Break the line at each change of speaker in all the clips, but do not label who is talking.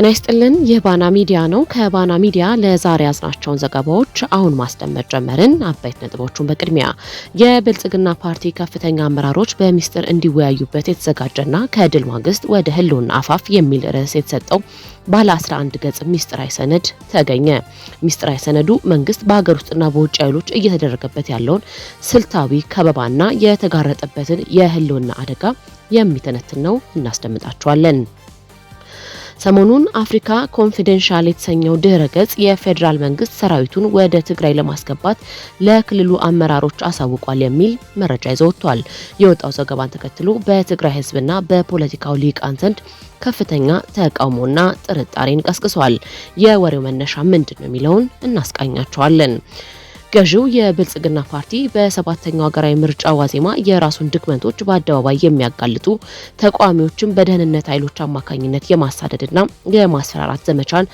ጤና ይስጥልን። የባና ሚዲያ ነው። ከባና ሚዲያ ለዛሬ ያዝናቸውን ዘገባዎች አሁን ማስደመጥ ጀመርን። አበይት ነጥቦቹን በቅድሚያ የብልጽግና ፓርቲ ከፍተኛ አመራሮች በሚስጥር እንዲወያዩበት የተዘጋጀና ከድል ማግስት ወደ ህልውና አፋፍ የሚል ርዕስ የተሰጠው ባለ 11 ገጽ ሚስጥራዊ ሰነድ ተገኘ። ሚስጥራዊ ሰነዱ መንግስት በሀገር ውስጥና በውጭ ኃይሎች እየተደረገበት ያለውን ስልታዊ ከበባና የተጋረጠበትን የህልውና አደጋ የሚተነትን ነው። እናስደምጣቸዋለን። ሰሞኑን አፍሪካ ኮንፊደንሻል የተሰኘው ድህረ ገጽ የፌዴራል መንግስት ሰራዊቱን ወደ ትግራይ ለማስገባት ለክልሉ አመራሮች አሳውቋል የሚል መረጃ ይዞ ወጥቷል። የወጣው ዘገባን ተከትሎ በትግራይ ህዝብና በፖለቲካው ሊቃን ዘንድ ከፍተኛ ተቃውሞና ጥርጣሬን ቀስቅሷል። የወሬው መነሻ ምንድነው የሚለውን እናስቃኛቸዋለን። ገዢው የብልጽግና ፓርቲ በሰባተኛው ሀገራዊ ምርጫ ዋዜማ የራሱን ድክመቶች በአደባባይ የሚያጋልጡ ተቃዋሚዎችን በደህንነት ኃይሎች አማካኝነት የማሳደድና የማስፈራራት ዘመቻን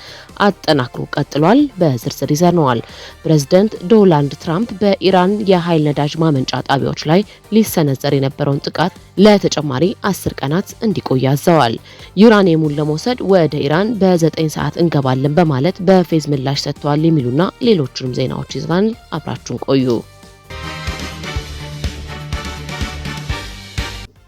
አጠናክሮ ቀጥሏል። በዝርዝር ይዘነዋል። ፕሬዝዳንት ዶናልድ ትራምፕ በኢራን የኃይል ነዳጅ ማመንጫ ጣቢያዎች ላይ ሊሰነዘር የነበረውን ጥቃት ለተጨማሪ 10 ቀናት እንዲቆይ አዘዋል። ዩራኒየሙን ለመውሰድ ወደ ኢራን በ9 ሰዓት እንገባለን በማለት በፌዝ ምላሽ ሰጥተዋል የሚሉና ሌሎችንም ዜናዎች ይዘናል። አብራችሁን ቆዩ።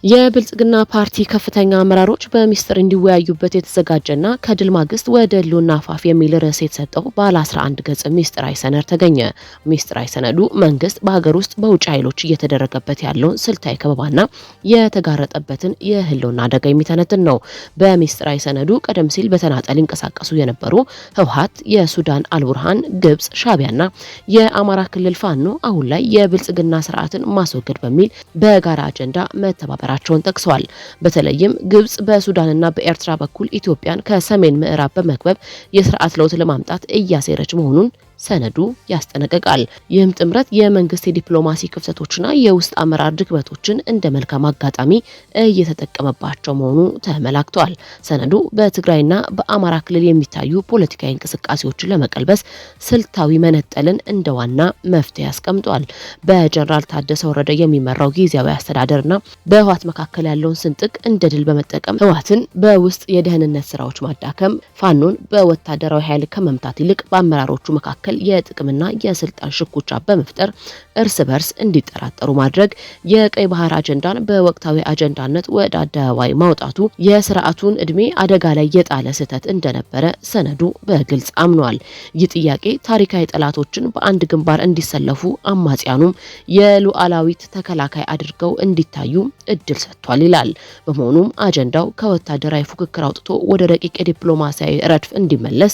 የብልጽግና ፓርቲ ከፍተኛ አመራሮች በሚስጥር እንዲወያዩበት የተዘጋጀና ከድል ማግስት ወደ ህልውና አፋፍ የሚል ርዕስ የተሰጠው ባለ 11 ገጽ ሚስጥራዊ ሰነድ ተገኘ። ሚስጥራዊ ሰነዱ መንግስት በሀገር ውስጥ በውጭ ኃይሎች እየተደረገበት ያለውን ስልታዊ ከበባና የተጋረጠበትን የህልውና አደጋ የሚተነትን ነው። በሚስጥራዊ ሰነዱ ቀደም ሲል በተናጠል ይንቀሳቀሱ የነበሩ ህወሓት፣ የሱዳን አልቡርሃን፣ ግብጽ፣ ሻዕቢያና የአማራ ክልል ፋኖ አሁን ላይ የብልጽግና ስርዓትን ማስወገድ በሚል በጋራ አጀንዳ መተባበር ራቸውን ጠቅሰዋል። በተለይም ግብጽ በሱዳንና በኤርትራ በኩል ኢትዮጵያን ከሰሜን ምዕራብ በመክበብ የስርዓት ለውጥ ለማምጣት እያሴረች መሆኑን ሰነዱ ያስጠነቅቃል። ይህም ጥምረት የመንግስት የዲፕሎማሲ ክፍተቶችና የውስጥ አመራር ድክመቶችን እንደ መልካም አጋጣሚ እየተጠቀመባቸው መሆኑ ተመላክቷል። ሰነዱ በትግራይና በአማራ ክልል የሚታዩ ፖለቲካዊ እንቅስቃሴዎችን ለመቀልበስ ስልታዊ መነጠልን እንደ ዋና መፍትሄ ያስቀምጧል። በጀነራል ታደሰ ወረደ የሚመራው ጊዜያዊ አስተዳደርና በህወሓት መካከል ያለውን ስንጥቅ እንደ ድል በመጠቀም ህወሓትን በውስጥ የደህንነት ስራዎች ማዳከም፣ ፋኖን በወታደራዊ ኃይል ከመምታት ይልቅ በአመራሮቹ መካከል የጥቅምና የስልጣን ሽኩቻ በመፍጠር እርስ በርስ እንዲጠራጠሩ ማድረግ፣ የቀይ ባህር አጀንዳን በወቅታዊ አጀንዳነት ወደ አደባባይ ማውጣቱ የስርዓቱን እድሜ አደጋ ላይ የጣለ ስህተት እንደነበረ ሰነዱ በግልጽ አምኗል። ይህ ጥያቄ ታሪካዊ ጠላቶችን በአንድ ግንባር እንዲሰለፉ፣ አማጽያኑም የሉዓላዊት ተከላካይ አድርገው እንዲታዩ እድል ሰጥቷል ይላል። በመሆኑም አጀንዳው ከወታደራዊ ፉክክር አውጥቶ ወደ ረቂቅ የዲፕሎማሲያዊ ረድፍ እንዲመለስ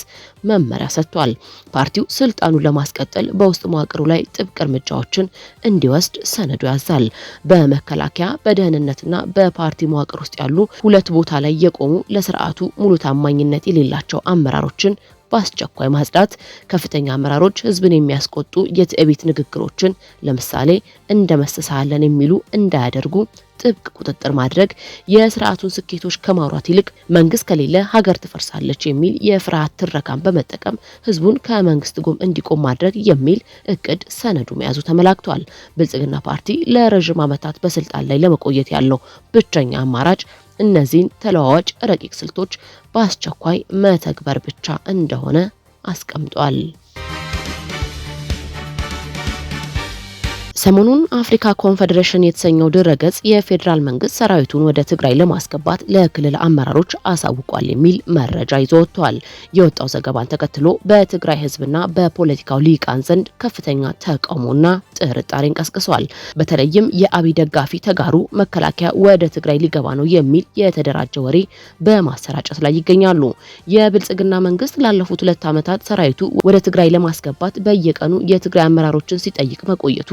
መመሪያ ሰጥቷል። ፓርቲው ስልጣኑን ለማስቀጠል በውስጥ መዋቅሩ ላይ ጥብቅ እርምጃዎችን እንዲወስድ ሰነዱ ያዛል። በመከላከያ በደህንነትና በፓርቲ መዋቅር ውስጥ ያሉ ሁለት ቦታ ላይ የቆሙ ለስርዓቱ ሙሉ ታማኝነት የሌላቸው አመራሮችን በአስቸኳይ ማጽዳት፣ ከፍተኛ አመራሮች ህዝብን የሚያስቆጡ የትዕቢት ንግግሮችን ለምሳሌ እንደመስሳለን የሚሉ እንዳያደርጉ ጥብቅ ቁጥጥር ማድረግ፣ የስርዓቱን ስኬቶች ከማውራት ይልቅ መንግስት ከሌለ ሀገር ትፈርሳለች የሚል የፍርሃት ትረካን በመጠቀም ህዝቡን ከመንግስት ጎን እንዲቆም ማድረግ የሚል እቅድ ሰነዱ መያዙ ተመላክቷል። ብልጽግና ፓርቲ ለረጅም ዓመታት በስልጣን ላይ ለመቆየት ያለው ብቸኛ አማራጭ እነዚህን ተለዋዋጭ ረቂቅ ስልቶች በአስቸኳይ መተግበር ብቻ እንደሆነ አስቀምጧል። ሰሞኑን አፍሪካ ኮንፌዴሬሽን የተሰኘው ድረገጽ የፌዴራል መንግስት ሰራዊቱን ወደ ትግራይ ለማስገባት ለክልል አመራሮች አሳውቋል የሚል መረጃ ይዞ ወጥቷል። የወጣው ዘገባን ተከትሎ በትግራይ ህዝብና በፖለቲካው ሊቃን ዘንድ ከፍተኛ ተቃውሞና ጥርጣሬን ቀስቅሷል። በተለይም የአብይ ደጋፊ ተጋሩ መከላከያ ወደ ትግራይ ሊገባ ነው የሚል የተደራጀ ወሬ በማሰራጨት ላይ ይገኛሉ። የብልጽግና መንግስት ላለፉት 2 ዓመታት ሰራዊቱ ወደ ትግራይ ለማስገባት በየቀኑ የትግራይ አመራሮችን ሲጠይቅ መቆየቱ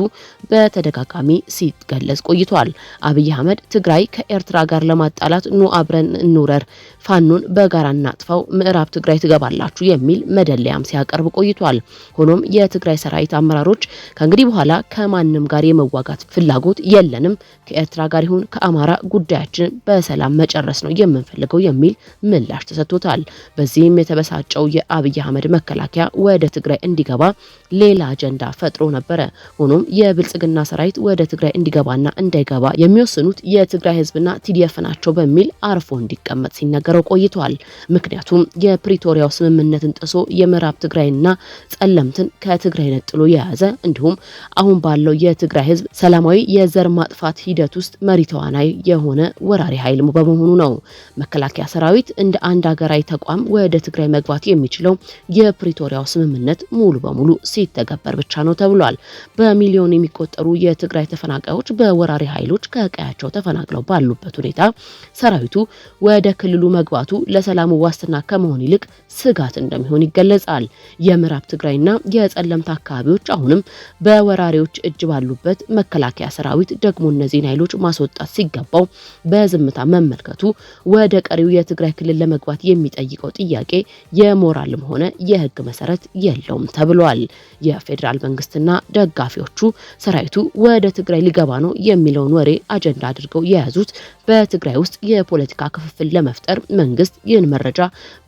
በተደጋጋሚ ሲገለጽ ቆይቷል። አብይ አህመድ ትግራይ ከኤርትራ ጋር ለማጣላት ኑ አብረን እንውረር፣ ፋኖን በጋራ እናጥፋው፣ ምዕራብ ትግራይ ትገባላችሁ የሚል መደለያም ሲያቀርብ ቆይቷል። ሆኖም የትግራይ ሰራዊት አመራሮች ከእንግዲህ በኋላ ከማንም ጋር የመዋጋት ፍላጎት የለንም፣ ከኤርትራ ጋር ይሁን ከአማራ ጉዳያችን በሰላም መጨረስ ነው የምንፈልገው የሚል ምላሽ ተሰጥቶታል። በዚህም የተበሳጨው የአብይ አህመድ መከላከያ ወደ ትግራይ እንዲገባ ሌላ አጀንዳ ፈጥሮ ነበረ። ሆኖም የብልጽግና ሰራዊት ወደ ትግራይ እንዲገባና እንዳይገባ የሚወስኑት የትግራይ ህዝብና ቲዲኤፍ ናቸው በሚል አርፎ እንዲቀመጥ ሲነገረው ቆይቷል። ምክንያቱም የፕሪቶሪያው ስምምነትን ጥሶ የምዕራብ ትግራይና ጸለምትን ከትግራይ ነጥሎ የያዘ እንዲሁም አሁን ባለው የትግራይ ህዝብ ሰላማዊ የዘር ማጥፋት ሂደት ውስጥ መሪ ተዋናይ የሆነ ወራሪ ኃይል በመሆኑ ነው። መከላከያ ሰራዊት እንደ አንድ ሀገራዊ ተቋም ወደ ትግራይ መግባት የሚችለው የፕሪቶሪያው ስምምነት ሙሉ በሙሉ ሲተገበር ብቻ ነው ተብሏል። በሚሊዮን የሚቆጠሩ የትግራይ ተፈናቃዮች በወራሪ ኃይሎች ከቀያቸው ተፈናቅለው ባሉበት ሁኔታ ሰራዊቱ ወደ ክልሉ መግባቱ ለሰላሙ ዋስትና ከመሆን ይልቅ ስጋት እንደሚሆን ይገለጻል። የምዕራብ ትግራይና የጸለምት አካባቢዎች አሁንም በወራሪዎች እጅ ባሉበት መከላከያ ሰራዊት ደግሞ እነዚህን ኃይሎች ማስወጣት ሲገባው በዝምታ መመልከቱ ወደ ቀሪው የትግራይ ክልል ለመግባት የሚጠይቀው ጥያቄ የሞራልም ሆነ የህግ መሰረት የለውም ተብሏል። የፌዴራል መንግስትና ደጋፊዎቹ ሰራዊቱ ወደ ትግራይ ሊገባ ነው የሚለውን ወሬ አጀንዳ አድርገው የያዙት በትግራይ ውስጥ የፖለቲካ ክፍፍል ለመፍጠር መንግስት ይህን መረጃ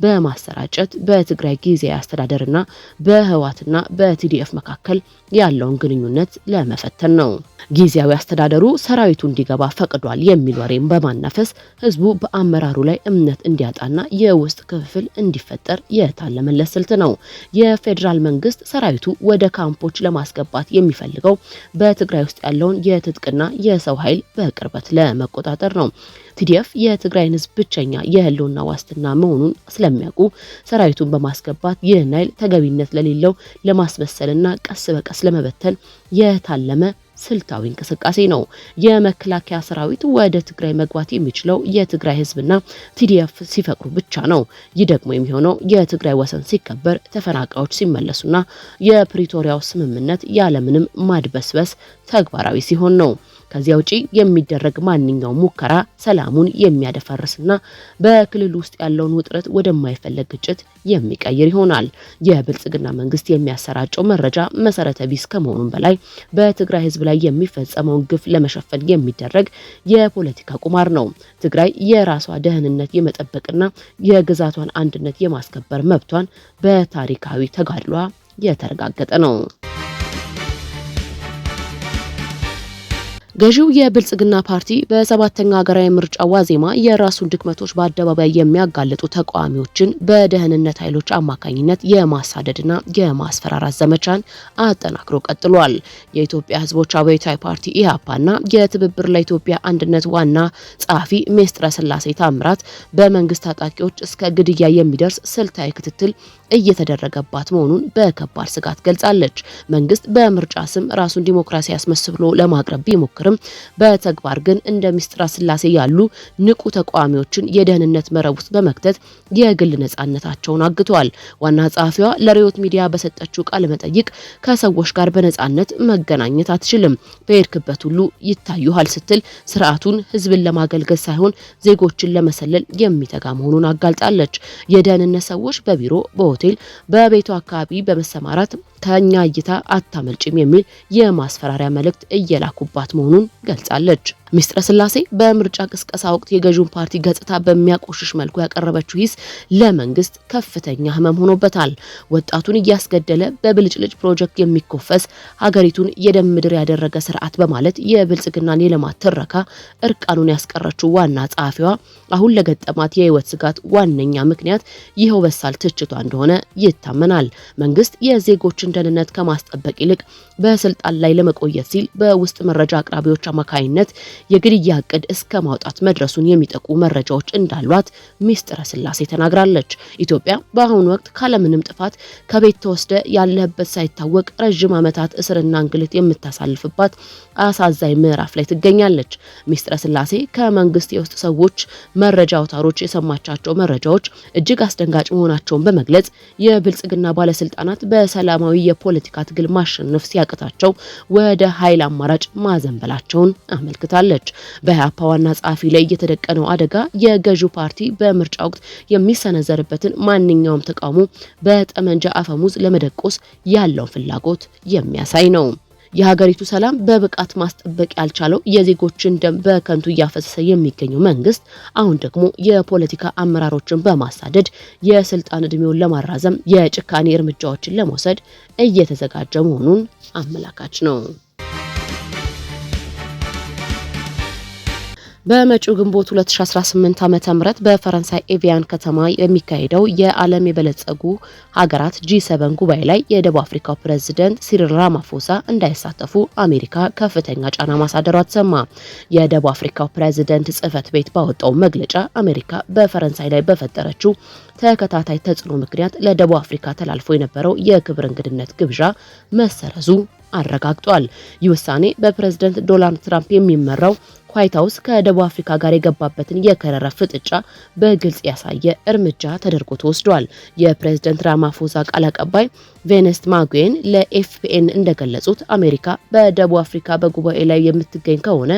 በማሰራጨት በትግራይ ጊዜያዊ አስተዳደርና በህወሓትና በቲዲኤፍ መካከል ያለውን ግንኙነት ለመፈተን ነው። ጊዜያዊ አስተዳደሩ ሰራዊቱ እንዲገባ ፈቅዷል የሚል ወሬን በማናፈስ ህዝቡ በአመራሩ ላይ እምነት እንዲያጣና የውስጥ ክፍፍል እንዲፈጠር የታለመለት ስልት ነው። የፌዴራል መንግስት ሰራዊቱ ወደ ካምፖች ለማስገባት የሚፈልገው በትግራይ ውስጥ ያለውን የትጥቅና የሰው ኃይል በቅርበት ለመቆጣጠር ነው። ቲዲኤፍ የትግራይን ህዝብ ብቸኛ የህልውና ዋስትና መሆኑን ስለሚያውቁ ሰራዊቱን በማስገባት ይህን ኃይል ተገቢነት ለሌለው ለማስመሰልና ቀስ በቀስ ለመበተን የታለመ ስልታዊ እንቅስቃሴ ነው። የመከላከያ ሰራዊት ወደ ትግራይ መግባት የሚችለው የትግራይ ህዝብና ቲዲኤፍ ሲፈቅዱ ብቻ ነው። ይህ ደግሞ የሚሆነው የትግራይ ወሰን ሲከበር፣ ተፈናቃዮች ሲመለሱና የፕሪቶሪያው ስምምነት ያለምንም ማድበስበስ ተግባራዊ ሲሆን ነው። ከዚያ ውጪ የሚደረግ ማንኛውም ሙከራ ሰላሙን የሚያደፈርስና በክልል ውስጥ ያለውን ውጥረት ወደማይፈለግ ግጭት የሚቀይር ይሆናል። የብልጽግና መንግስት የሚያሰራጨው መረጃ መሰረተ ቢስ ከመሆኑም በላይ በትግራይ ህዝብ ላይ የሚፈጸመውን ግፍ ለመሸፈን የሚደረግ የፖለቲካ ቁማር ነው። ትግራይ የራሷ ደህንነት የመጠበቅና የግዛቷን አንድነት የማስከበር መብቷን በታሪካዊ ተጋድሏ የተረጋገጠ ነው። ገዢው የብልጽግና ፓርቲ በሰባተኛ ሀገራዊ ምርጫ ዋዜማ የራሱን ድክመቶች በአደባባይ የሚያጋልጡ ተቃዋሚዎችን በደህንነት ኃይሎች አማካኝነት የማሳደድና የማስፈራራት ዘመቻን አጠናክሮ ቀጥሏል። የኢትዮጵያ ህዝቦች አብዮታዊ ፓርቲ ኢህአፓና የትብብር ለኢትዮጵያ አንድነት ዋና ጸሐፊ ምስጥረ ስላሴ ታምራት በመንግስት ታጣቂዎች እስከ ግድያ የሚደርስ ስልታዊ ክትትል እየተደረገባት መሆኑን በከባድ ስጋት ገልጻለች። መንግስት በምርጫ ስም ራሱን ዲሞክራሲ ያስመስሎ ለማቅረብ ቢሞክር በተግባር ግን እንደ ምስጥረ ስላሴ ያሉ ንቁ ተቃዋሚዎችን የደህንነት መረብ ውስጥ በመክተት የግል ነጻነታቸውን አግቷል። ዋና ጸሐፊዋ ለሪዮት ሚዲያ በሰጠችው ቃለ መጠይቅ ከሰዎች ጋር በነጻነት መገናኘት አትችልም፣ በሄድክበት ሁሉ ይታዩሃል ስትል ስርዓቱን ህዝብን ለማገልገል ሳይሆን ዜጎችን ለመሰለል የሚተጋ መሆኑን አጋልጣለች። የደህንነት ሰዎች በቢሮ፣ በሆቴል፣ በቤቱ አካባቢ በመሰማራት ከኛ እይታ አታመልጭም የሚል የማስፈራሪያ መልእክት እየላኩባት መሆኑን ገልጻለች። ምስጥረ ስላሴ በምርጫ ቅስቀሳ ወቅት የገዢውን ፓርቲ ገጽታ በሚያቆሽሽ መልኩ ያቀረበችው ሂስ ለመንግስት ከፍተኛ ህመም ሆኖበታል። ወጣቱን እያስገደለ በብልጭልጭ ፕሮጀክት የሚኮፈስ ሀገሪቱን የደም ምድር ያደረገ ስርዓት በማለት የብልጽግናን የልማት ትረካ እርቃኑን ያስቀረችው ዋና ጸሐፊዋ አሁን ለገጠማት የህይወት ስጋት ዋነኛ ምክንያት ይኸው በሳል ትችቷ እንደሆነ ይታመናል። መንግስት የዜጎችን ደህንነት ከማስጠበቅ ይልቅ በስልጣን ላይ ለመቆየት ሲል በውስጥ መረጃ አቅራቢዎች አማካኝነት የግድያ እቅድ እስከ ማውጣት መድረሱን የሚጠቁ መረጃዎች እንዳሏት ምስጥረ ስላሴ ተናግራለች። ኢትዮጵያ በአሁኑ ወቅት ካለምንም ጥፋት ከቤት ተወስደ ያለህበት ሳይታወቅ ረጅም ዓመታት እስርና እንግልት የምታሳልፍባት አሳዛኝ ምዕራፍ ላይ ትገኛለች። ምስጥረ ስላሴ ከመንግስት የውስጥ ሰዎች መረጃ አውታሮች የሰማቻቸው መረጃዎች እጅግ አስደንጋጭ መሆናቸውን በመግለጽ የብልጽግና ባለስልጣናት በሰላማዊ የፖለቲካ ትግል ማሸነፍ ሲያቅታቸው ወደ ኃይል አማራጭ ማዘንበላቸውን አመልክታለች። በኢህአፓ ዋና ጸሐፊ ላይ የተደቀነው አደጋ የገዢው ፓርቲ በምርጫ ወቅት የሚሰነዘርበትን ማንኛውም ተቃውሞ በጠመንጃ አፈሙዝ ለመደቆስ ያለውን ፍላጎት የሚያሳይ ነው። የሀገሪቱ ሰላም በብቃት ማስጠበቅ ያልቻለው የዜጎችን ደም በከንቱ እያፈሰሰ የሚገኘው መንግስት አሁን ደግሞ የፖለቲካ አመራሮችን በማሳደድ የስልጣን እድሜውን ለማራዘም የጭካኔ እርምጃዎችን ለመውሰድ እየተዘጋጀ መሆኑን አመላካች ነው። በመጪው ግንቦት 2018 ዓ.ም በፈረንሳይ ኤቪያን ከተማ የሚካሄደው የዓለም የበለጸጉ ሀገራት G7 ጉባኤ ላይ የደቡብ አፍሪካው ፕሬዝዳንት ሲሪል ራማፎሳ እንዳይሳተፉ አሜሪካ ከፍተኛ ጫና ማሳደሯ ተሰማ። የደቡብ አፍሪካው ፕሬዝዳንት ጽህፈት ቤት ባወጣው መግለጫ አሜሪካ በፈረንሳይ ላይ በፈጠረችው ተከታታይ ተጽዕኖ ምክንያት ለደቡብ አፍሪካ ተላልፎ የነበረው የክብር እንግድነት ግብዣ መሰረዙ አረጋግጧል። ይህ ውሳኔ በፕሬዝዳንት ዶናልድ ትራምፕ የሚመራው ዋይት ሃውስ ከደቡብ አፍሪካ ጋር የገባበትን የከረረ ፍጥጫ በግልጽ ያሳየ እርምጃ ተደርጎ ተወስዷል። የፕሬዝዳንት ራማፎሳ ቃል አቀባይ ቬነስት ማጉዌን ለኤፍፒኤን እንደገለጹት አሜሪካ በደቡብ አፍሪካ በጉባኤ ላይ የምትገኝ ከሆነ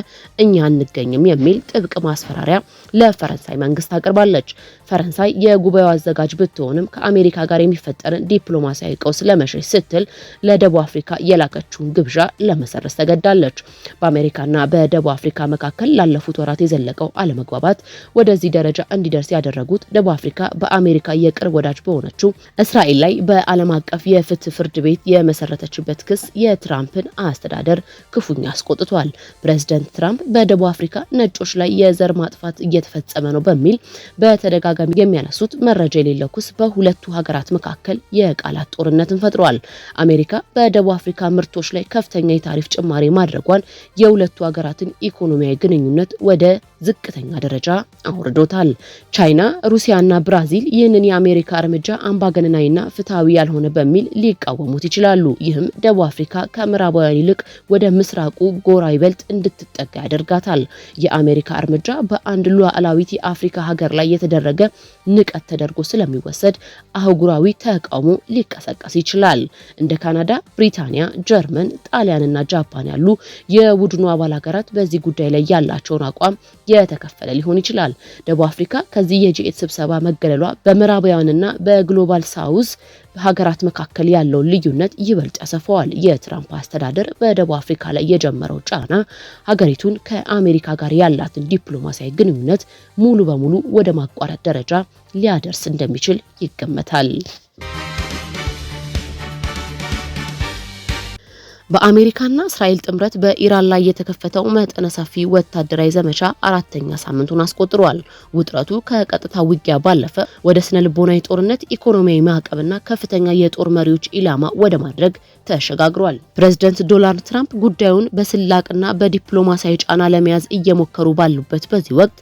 እኛ አንገኝም የሚል ጥብቅ ማስፈራሪያ ለፈረንሳይ መንግስት አቅርባለች። ፈረንሳይ የጉባኤው አዘጋጅ ብትሆንም ከአሜሪካ ጋር የሚፈጠርን ዲፕሎማሲያዊ ቀውስ ለመሸሽ ስትል ለደቡብ አፍሪካ የላከችውን ግብዣ ለመሰረዝ ተገዳለች። በአሜሪካና በደቡብ አፍሪካ መካከል ላለፉት ወራት የዘለቀው አለመግባባት ወደዚህ ደረጃ እንዲደርስ ያደረጉት ደቡብ አፍሪካ በአሜሪካ የቅርብ ወዳጅ በሆነችው እስራኤል ላይ በዓለም አቀፍ የፍትህ ፍርድ ቤት የመሰረተችበት ክስ የትራምፕን አስተዳደር ክፉኛ አስቆጥቷል። ፕሬዝዳንት ትራምፕ በደቡብ አፍሪካ ነጮች ላይ የዘር ማጥፋት እየተፈጸመ ነው በሚል በተደጋጋሚ የሚያነሱት መረጃ የሌለው ክስ በሁለቱ ሀገራት መካከል የቃላት ጦርነትን ፈጥሯል። አሜሪካ በደቡብ አፍሪካ ምርቶች ላይ ከፍተኛ የታሪፍ ጭማሪ ማድረጓን የሁለቱ ሀገራትን ኢኮኖሚያዊ ግንኙነት ወደ ዝቅተኛ ደረጃ አውርዶታል። ቻይና፣ ሩሲያና ብራዚል ይህንን የአሜሪካ እርምጃ አምባገነናዊና ፍትሃዊ ያልሆነ በሚል ሊቃወሙት ይችላሉ። ይህም ደቡብ አፍሪካ ከምዕራባውያን ይልቅ ወደ ምስራቁ ጎራ ይበልጥ እንድትጠጋ ያደርጋታል። የአሜሪካ እርምጃ በአንድ ሉዓላዊት የአፍሪካ ሀገር ላይ የተደረገ ንቀት ተደርጎ ስለሚወሰድ አህጉራዊ ተቃውሞ ሊቀሰቀስ ይችላል። እንደ ካናዳ፣ ብሪታንያ፣ ጀርመን፣ ጣሊያንና ጃፓን ያሉ የቡድኑ አባል ሀገራት በዚህ ጉዳይ ላይ ያላቸውን አቋም የተከፈለ ሊሆን ይችላል። ደቡብ አፍሪካ ከዚህ የጂኤት ስብሰባ መገለሏ በምዕራባውያንና በግሎባል ሳውዝ ሀገራት መካከል ያለውን ልዩነት ይበልጥ ያሰፋዋል። የትራምፕ አስተዳደር በደቡብ አፍሪካ ላይ የጀመረው ጫና ሀገሪቱን ከአሜሪካ ጋር ያላትን ዲፕሎማሲያዊ ግንኙነት ሙሉ በሙሉ ወደ ማቋረጥ ደረጃ ሊያደርስ እንደሚችል ይገመታል። በአሜሪካና እስራኤል ጥምረት በኢራን ላይ የተከፈተው መጠነ ሰፊ ወታደራዊ ዘመቻ አራተኛ ሳምንቱን አስቆጥሯል። ውጥረቱ ከቀጥታ ውጊያ ባለፈ ወደ ስነ ልቦናዊ ጦርነት፣ ኢኮኖሚያዊ ማዕቀብና ከፍተኛ የጦር መሪዎች ኢላማ ወደ ማድረግ ተሸጋግሯል። ፕሬዝዳንት ዶናልድ ትራምፕ ጉዳዩን በስላቅና በዲፕሎማሲያዊ ጫና ለመያዝ እየሞከሩ ባሉበት በዚህ ወቅት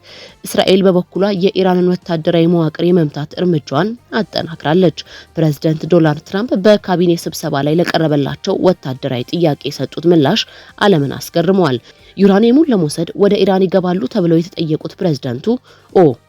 እስራኤል በበኩሏ የኢራንን ወታደራዊ መዋቅር የመምታት እርምጃዋን አጠናክራለች። ፕሬዝዳንት ዶናልድ ትራምፕ በካቢኔ ስብሰባ ላይ ለቀረበላቸው ወታደራዊ ጥያቄ የሰጡት ምላሽ ዓለምን አስገርመዋል። ዩራኒየሙን ለመውሰድ ወደ ኢራን ይገባሉ ተብለው የተጠየቁት ፕሬዝዳንቱ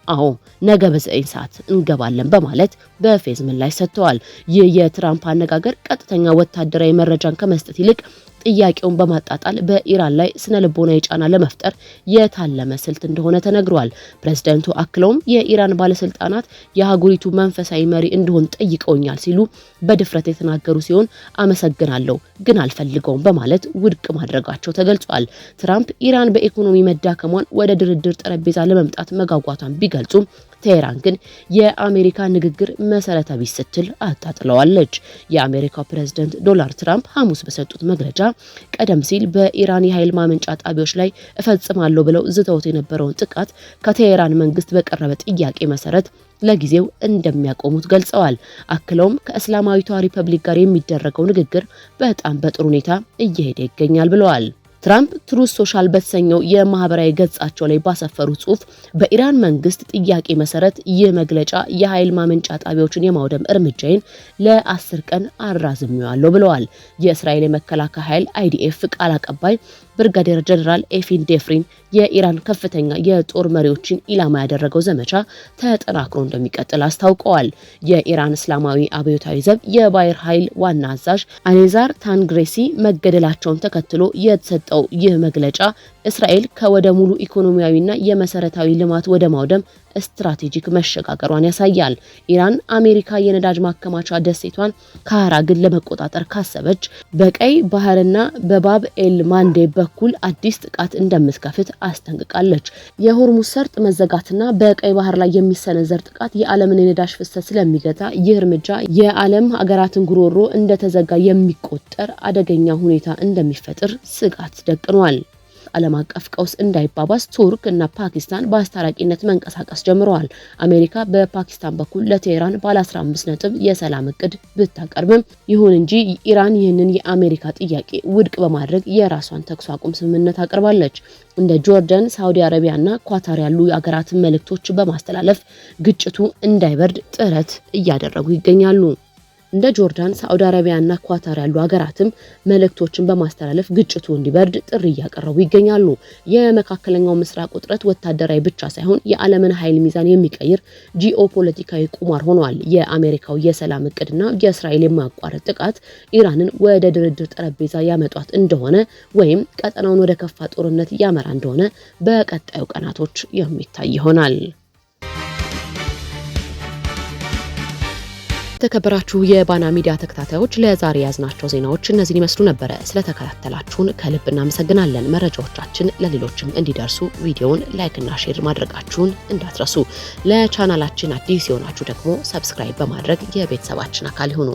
አዎ ነገ በ9 ሰዓት እንገባለን በማለት በፌዝ ምላሽ ሰጥተዋል። ይህ የትራምፕ አነጋገር ቀጥተኛ ወታደራዊ መረጃን ከመስጠት ይልቅ ጥያቄውን በማጣጣል በኢራን ላይ ስነ ልቦናዊ ጫና ለመፍጠር የታለመ ስልት እንደሆነ ተነግሯል። ፕሬዝዳንቱ አክለውም የኢራን ባለስልጣናት የሀገሪቱ መንፈሳዊ መሪ እንደሆን ጠይቀውኛል ሲሉ በድፍረት የተናገሩ ሲሆን አመሰግናለሁ ግን አልፈልገውም በማለት ውድቅ ማድረጋቸው ተገልጿል። ትራምፕ ኢራን በኢኮኖሚ መዳከሟን ወደ ድርድር ጠረጴዛ ለመምጣት መጓጓቷን ቢገልጹም ቴህራን ግን የአሜሪካ ንግግር መሰረተ ቢስ ስትል አጣጥለዋለች። የአሜሪካው ፕሬዝዳንት ዶናልድ ትራምፕ ሐሙስ በሰጡት መግለጫ ቀደም ሲል በኢራን የኃይል ማመንጫ ጣቢያዎች ላይ እፈጽማለሁ ብለው ዝተውት የነበረውን ጥቃት ከቴህራን መንግስት በቀረበ ጥያቄ መሰረት ለጊዜው እንደሚያቆሙት ገልጸዋል። አክለውም ከእስላማዊቷ ሪፐብሊክ ጋር የሚደረገው ንግግር በጣም በጥሩ ሁኔታ እየሄደ ይገኛል ብለዋል። ትራምፕ ትሩዝ ሶሻል በተሰኘው የማህበራዊ ገጻቸው ላይ ባሰፈሩት ጽሑፍ በኢራን መንግስት ጥያቄ መሰረት ይህ መግለጫ የኃይል ማመንጫ ጣቢያዎችን የማውደም እርምጃዬን ለ10 ቀን አራዝሜዋለሁ ብለዋል። የእስራኤል የመከላከያ ኃይል IDF ቃል አቀባይ ብርጋዴር ጀነራል ኤፊን ዴፍሪን የኢራን ከፍተኛ የጦር መሪዎችን ኢላማ ያደረገው ዘመቻ ተጠናክሮ እንደሚቀጥል አስታውቀዋል። የኢራን እስላማዊ አብዮታዊ ዘብ የባህር ኃይል ዋና አዛዥ አኔዛር ታንግሬሲ መገደላቸውን ተከትሎ የተሰጠው ይህ መግለጫ እስራኤል ከወደ ሙሉ ኢኮኖሚያዊና የመሰረታዊ ልማት ወደ ማውደም ስትራቴጂክ መሸጋገሯን ያሳያል። ኢራን አሜሪካ የነዳጅ ማከማቻ ደሴቷን ካራግን ለመቆጣጠር ካሰበች በቀይ ባህርና በባብ ኤል ማንዴብ በኩል አዲስ ጥቃት እንደምትከፍት አስጠንቅቃለች። የሆርሙዝ ሰርጥ መዘጋትና በቀይ ባህር ላይ የሚሰነዘር ጥቃት የዓለምን የነዳጅ ፍሰት ስለሚገታ ይህ እርምጃ የዓለም ሀገራትን ጉሮሮ እንደተዘጋ የሚቆጠር አደገኛ ሁኔታ እንደሚፈጥር ስጋት ደቅኗል። ዓለም አቀፍ ቀውስ እንዳይባባስ ቱርክ እና ፓኪስታን በአስታራቂነት መንቀሳቀስ ጀምረዋል። አሜሪካ በፓኪስታን በኩል ለቴህራን ባለ 15 ነጥብ የሰላም እቅድ ብታቀርብም ይሁን እንጂ ኢራን ይህንን የአሜሪካ ጥያቄ ውድቅ በማድረግ የራሷን ተኩስ አቁም ስምምነት አቅርባለች። እንደ ጆርዳን፣ ሳውዲ አረቢያና ኳታር ያሉ የሀገራትን መልእክቶች በማስተላለፍ ግጭቱ እንዳይበርድ ጥረት እያደረጉ ይገኛሉ። እንደ ጆርዳን፣ ሳውዲ አረቢያና ኳታር ያሉ ሀገራትም መልእክቶችን በማስተላለፍ ግጭቱ እንዲበርድ ጥሪ እያቀረቡ ይገኛሉ። የመካከለኛው ምስራቅ ውጥረት ወታደራዊ ብቻ ሳይሆን የዓለምን ኃይል ሚዛን የሚቀይር ጂኦፖለቲካዊ ቁማር ሆኗል። የአሜሪካው የሰላም እቅድና የእስራኤል የማያቋርጥ ጥቃት ኢራንን ወደ ድርድር ጠረጴዛ ያመጧት እንደሆነ ወይም ቀጠናውን ወደ ከፋ ጦርነት ያመራ እንደሆነ በቀጣዩ ቀናቶች የሚታይ ይሆናል። የተከበራችሁ የባና ሚዲያ ተከታታዮች ለዛሬ ያዝናቸው ዜናዎች እነዚህን ይመስሉ ነበር። ስለተከታተላችሁን ከልብ እናመሰግናለን። መረጃዎቻችን ለሌሎችም እንዲደርሱ ቪዲዮውን ላይክ እና ሼር ማድረጋችሁን እንዳትረሱ። ለቻናላችን አዲስ የሆናችሁ ደግሞ ሰብስክራይብ በማድረግ የቤተሰባችን አካል ይሁኑ።